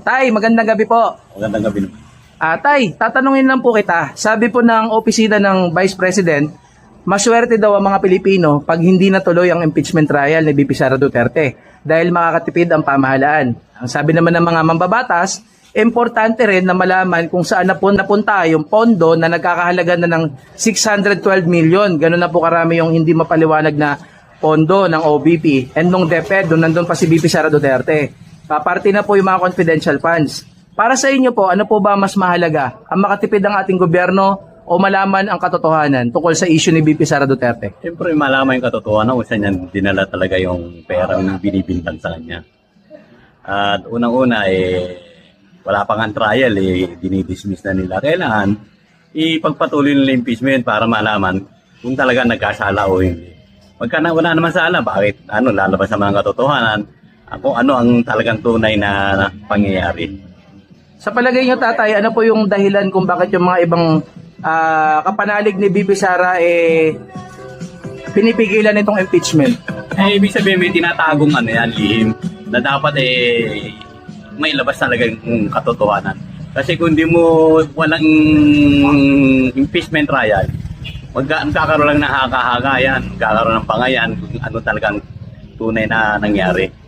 Tay, magandang gabi po. Magandang gabi naman. Tay, tatanungin lang po kita. Sabi po ng opisina ng Vice President, maswerte daw ang mga Pilipino pag hindi natuloy ang impeachment trial ni VP Sara Duterte dahil makakatipid ang pamahalaan. Ang sabi naman ng mga mambabatas, importante rin na malaman kung saan napunta yung pondo na nagkakahalaga na ng 612 million. Ganun na po karami yung hindi mapaliwanag na pondo ng OVP. And nung DepEd, nandun pa si VP Sara Duterte. Parte na po yung mga confidential funds. Para sa inyo po, ano po ba mas mahalaga? Ang makatipid ang ating gobyerno o malaman ang katotohanan tungkol sa issue ni VP Sara Duterte? Siyempre, malaman yung katotohanan kung saan niya dinala talaga yung pera yung binibintang sa kanya. At unang-una, wala pang ang trial, dinidismiss na nila. Kailangan ipagpatuloy nila impeachment para malaman kung talaga nagkasala o hindi. Pagka wala naman sala, bakit lalabas sa mga katotohanan, kung ano ang talagang tunay na pangyayari. Sa palagay niyo, tatay, ano po yung dahilan kung bakit yung mga ibang kapanalig ni VP Sara pinipigilan itong impeachment? Ibig sabihin may tinatagong lihim na dapat may labas talaga yung katotohanan. Kasi kung di mo walang impeachment trial, magkakaroon lang ng haka-haka yan, magkakaroon ng pangayan kung ano talagang tunay na nangyari.